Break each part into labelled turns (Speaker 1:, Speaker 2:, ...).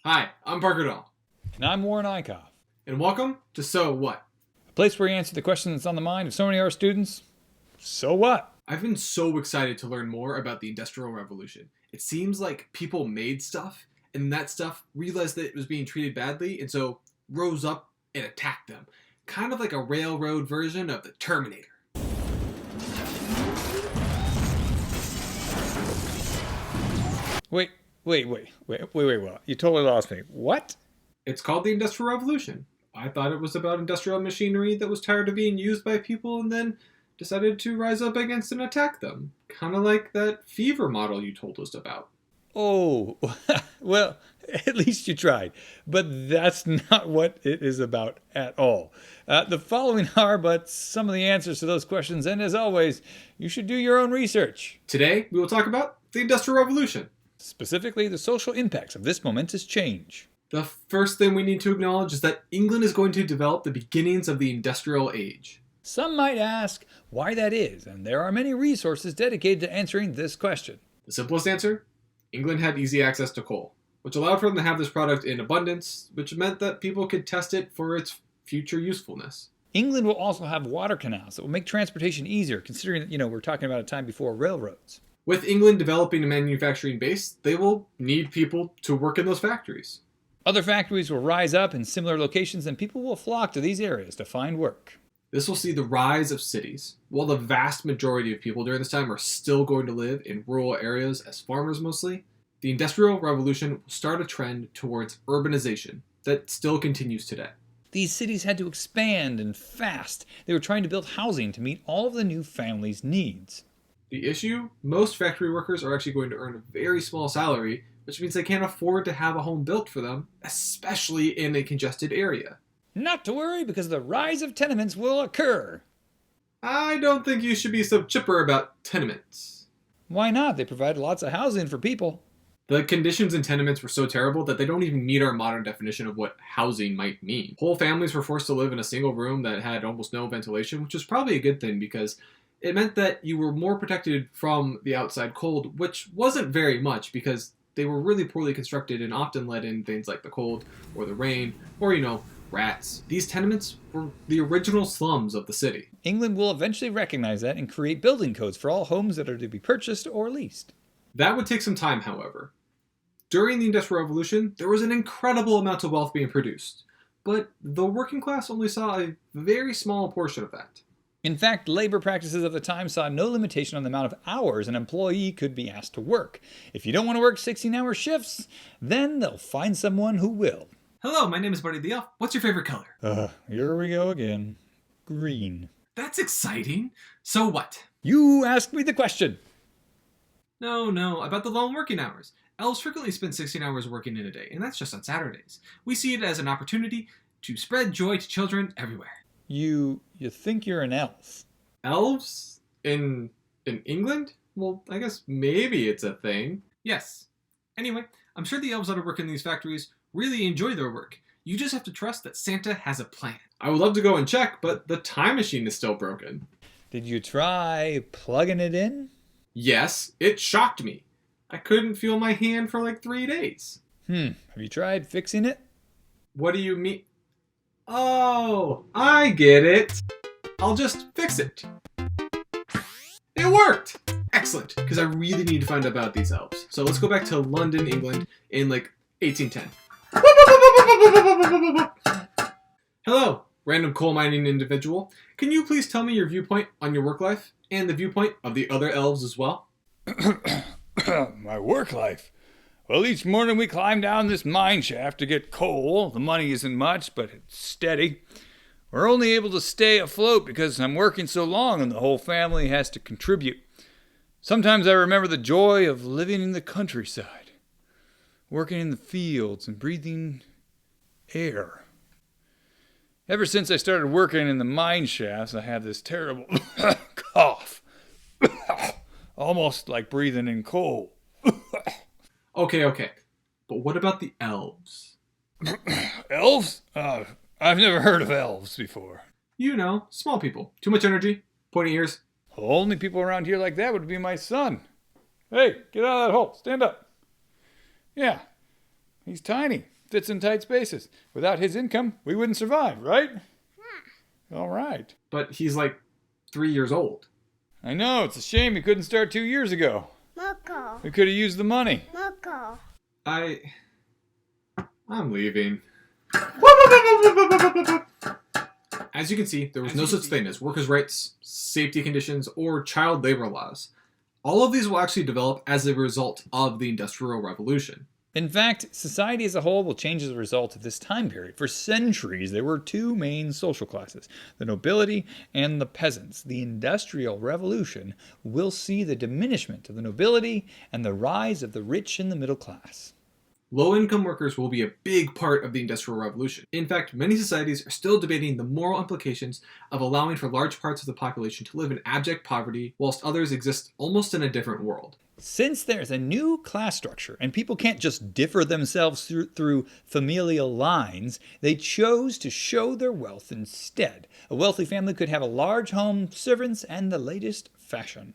Speaker 1: Hi, I'm Parker Dahl,
Speaker 2: And I'm Warren Eichhoff.
Speaker 1: and welcome to So What?
Speaker 2: A place where we answer the question that's on the mind of so many of our students. So what?
Speaker 1: I've been so excited to learn more about the Industrial Revolution. It seems like people made stuff, and that stuff realized that it was being treated badly, and so rose up and attacked them. Kind of like a railroad version of the Terminator.
Speaker 2: Wait. Well, you totally lost me. What?
Speaker 1: It's called the Industrial Revolution. I thought it was about industrial machinery that was tired of being used by people and then decided to rise up against and attack them. Kind of like that fever model you told us about.
Speaker 2: Oh, well, at least you tried. But that's not what it is about at all. The following are but some of the answers to those questions, and as always, you should do your own research.
Speaker 1: Today, we will talk about the Industrial Revolution.
Speaker 2: Specifically, the social impacts of this momentous change.
Speaker 1: The first thing we need to acknowledge is that England is going to develop the beginnings of the Industrial Age.
Speaker 2: Some might ask why that is, and there are many resources dedicated to answering this question.
Speaker 1: The simplest answer? England had easy access to coal, which allowed for them to have this product in abundance, which meant that people could test it for its future usefulness.
Speaker 2: England will also have water canals that will make transportation easier, considering that, we're talking about a time before railroads.
Speaker 1: With England developing a manufacturing base, they will need people to work in those factories.
Speaker 2: Other factories will rise up in similar locations, and people will flock to these areas to find work.
Speaker 1: This will see the rise of cities. While the vast majority of people during this time are still going to live in rural areas as farmers mostly, the Industrial Revolution will start a trend towards urbanization that still continues today.
Speaker 2: These cities had to expand and fast. They were trying to build housing to meet all of the new families' needs.
Speaker 1: The issue? Most factory workers are actually going to earn a very small salary, which means they can't afford to have a home built for them, especially in a congested area.
Speaker 2: Not to worry, because the rise of tenements will occur.
Speaker 1: I don't think you should be so chipper about tenements.
Speaker 2: Why not? They provide lots of housing for people.
Speaker 1: The conditions in tenements were so terrible that they don't even meet our modern definition of what housing might mean. Whole families were forced to live in a single room that had almost no ventilation, which was probably a good thing because it meant that you were more protected from the outside cold, which wasn't very much because they were really poorly constructed and often let in things like the cold or the rain or, rats. These tenements were the original slums of the city.
Speaker 2: England will eventually recognize that and create building codes for all homes that are to be purchased or leased.
Speaker 1: That would take some time, however. During the Industrial Revolution, there was an incredible amount of wealth being produced, but the working class only saw a very small portion of that.
Speaker 2: In fact, labor practices of the time saw no limitation on the amount of hours an employee could be asked to work. If you don't want to work 16-hour shifts, then they'll find someone who will.
Speaker 1: Hello, my name is Buddy the Elf. What's your favorite color?
Speaker 2: Here we go again. Green.
Speaker 1: That's exciting. So what?
Speaker 2: You asked me the question.
Speaker 1: No, about the long working hours. Elves frequently spend 16 hours working in a day, and that's just on Saturdays. We see it as an opportunity to spread joy to children everywhere.
Speaker 2: You think you're an elf?
Speaker 1: Elves? In England? Well, I guess maybe it's a thing. Yes. Anyway, I'm sure the elves that work in these factories really enjoy their work. You just have to trust that Santa has a plan. I would love to go and check, but the time machine is still broken.
Speaker 2: Did you try plugging it in?
Speaker 1: Yes, it shocked me. I couldn't feel my hand for like 3 days.
Speaker 2: Have you tried fixing it?
Speaker 1: What do you mean? Oh, I get it. I'll just fix it. It worked! Excellent, because I really need to find out about these elves. So let's go back to London, England in 1810. Hello, random coal mining individual. Can you please tell me your viewpoint on your work life and the viewpoint of the other elves as well?
Speaker 2: My work life? Well, each morning we climb down this mine shaft to get coal. The money isn't much, but it's steady. We're only able to stay afloat because I'm working so long and the whole family has to contribute. Sometimes I remember the joy of living in the countryside, working in the fields and breathing air. Ever since I started working in the mine shafts, I have this terrible cough. Almost like breathing in coal.
Speaker 1: Okay. But what about the elves?
Speaker 2: Elves? I've never heard of elves before.
Speaker 1: Small people. Too much energy, pointy ears.
Speaker 2: The only people around here like that would be my son. Hey, get out of that hole. Stand up. Yeah, he's tiny. Fits in tight spaces. Without his income, we wouldn't survive, right? All right.
Speaker 1: But he's like 3 years old.
Speaker 2: I know, it's a shame he couldn't start 2 years ago.
Speaker 3: Marco.
Speaker 2: We could have used the money.
Speaker 3: Marco.
Speaker 1: I'm leaving. As you can see, there was no such thing as workers' rights, safety conditions, or child labor laws. All of these will actually develop as a result of the Industrial Revolution.
Speaker 2: In fact, society as a whole will change as a result of this time period. For centuries, there were two main social classes, the nobility and the peasants. The Industrial Revolution will see the diminishment of the nobility and the rise of the rich and the middle class.
Speaker 1: Low-income workers will be a big part of the Industrial Revolution. In fact, many societies are still debating the moral implications of allowing for large parts of the population to live in abject poverty, whilst others exist almost in a different world.
Speaker 2: Since there's a new class structure and people can't just differ themselves through familial lines, they chose to show their wealth instead. A wealthy family could have a large home, servants, and the latest fashion.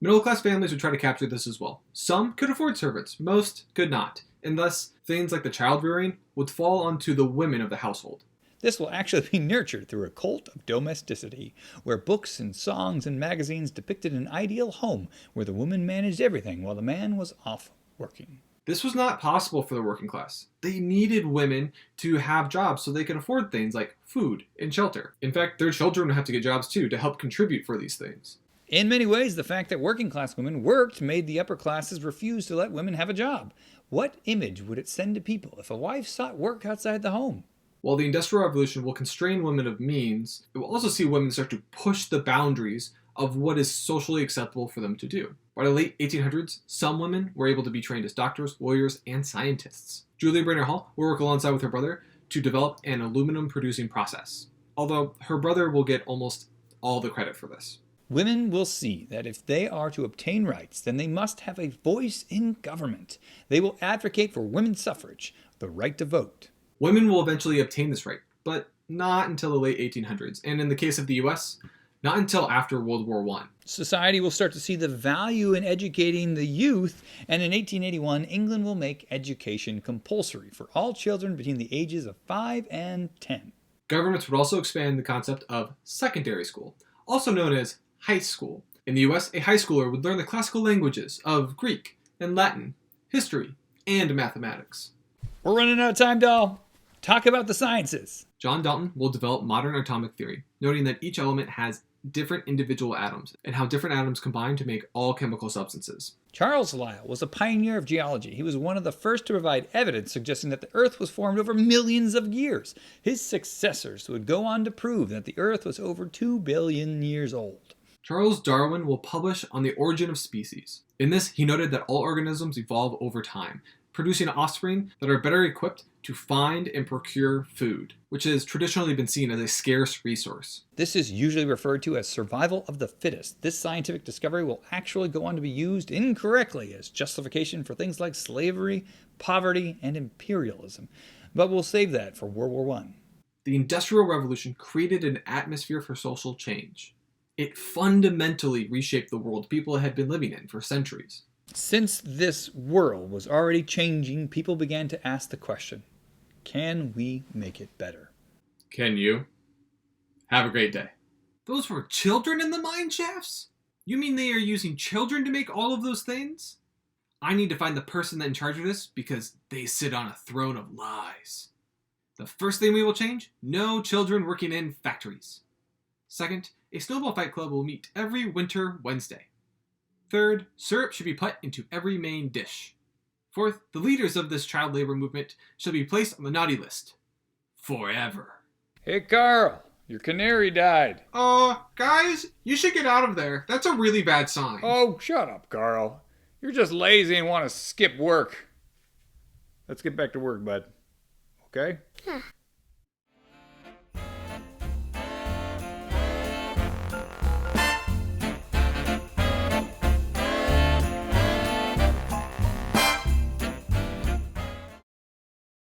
Speaker 1: Middle-class families would try to capture this as well. Some could afford servants, most could not, and thus things like the child rearing would fall onto the women of the household.
Speaker 2: This will actually be nurtured through a cult of domesticity, where books and songs and magazines depicted an ideal home where the woman managed everything while the man was off working.
Speaker 1: This was not possible for the working class. They needed women to have jobs so they could afford things like food and shelter. In fact, their children would have to get jobs too to help contribute for these things.
Speaker 2: In many ways, the fact that working class women worked made the upper classes refuse to let women have a job. What image would it send to people if a wife sought work outside the home?
Speaker 1: While the Industrial Revolution will constrain women of means, it will also see women start to push the boundaries of what is socially acceptable for them to do. By the late 1800s, some women were able to be trained as doctors, lawyers, and scientists. Julia Brainerd Hall will work alongside with her brother to develop an aluminum producing process, although her brother will get almost all the credit for this.
Speaker 2: Women will see that if they are to obtain rights, then they must have a voice in government. They will advocate for women's suffrage, the right to vote.
Speaker 1: Women will eventually obtain this right, but not until the late 1800s, and in the case of the US, not until after World War I.
Speaker 2: Society will start to see the value in educating the youth, and in 1881, England will make education compulsory for all children between the ages of 5 and 10.
Speaker 1: Governments would also expand the concept of secondary school, also known as high school. In the US, a high schooler would learn the classical languages of Greek and Latin, history, and mathematics.
Speaker 2: We're running out of time, doll. Talk about the sciences.
Speaker 1: John Dalton will develop modern atomic theory, noting that each element has different individual atoms, and how different atoms combine to make all chemical substances.
Speaker 2: Charles Lyell was a pioneer of geology. He was one of the first to provide evidence suggesting that the Earth was formed over millions of years. His successors would go on to prove that the Earth was over 2 billion years old.
Speaker 1: Charles Darwin will publish on the origin of species. In this, he noted that all organisms evolve over time, producing offspring that are better equipped to find and procure food, which has traditionally been seen as a scarce resource.
Speaker 2: This is usually referred to as survival of the fittest. This scientific discovery will actually go on to be used incorrectly as justification for things like slavery, poverty, and imperialism. But we'll save that for World War I.
Speaker 1: The Industrial Revolution created an atmosphere for social change. It fundamentally reshaped the world people had been living in for centuries.
Speaker 2: Since this world was already changing, people began to ask the question, can we make it better?
Speaker 1: Can you? Have a great day. Those were children in the mine shafts? You mean they are using children to make all of those things? I need to find the person in charge of this because they sit on a throne of lies. The first thing we will change, no children working in factories. Second, a snowball fight club will meet every winter Wednesday. Third, syrup should be put into every main dish. Fourth, the leaders of this child labor movement shall be placed on the naughty list. Forever.
Speaker 2: Hey Carl, your canary died.
Speaker 1: Guys, you should get out of there. That's a really bad sign.
Speaker 2: Oh, shut up, Carl. You're just lazy and want to skip work. Let's get back to work, bud. Okay?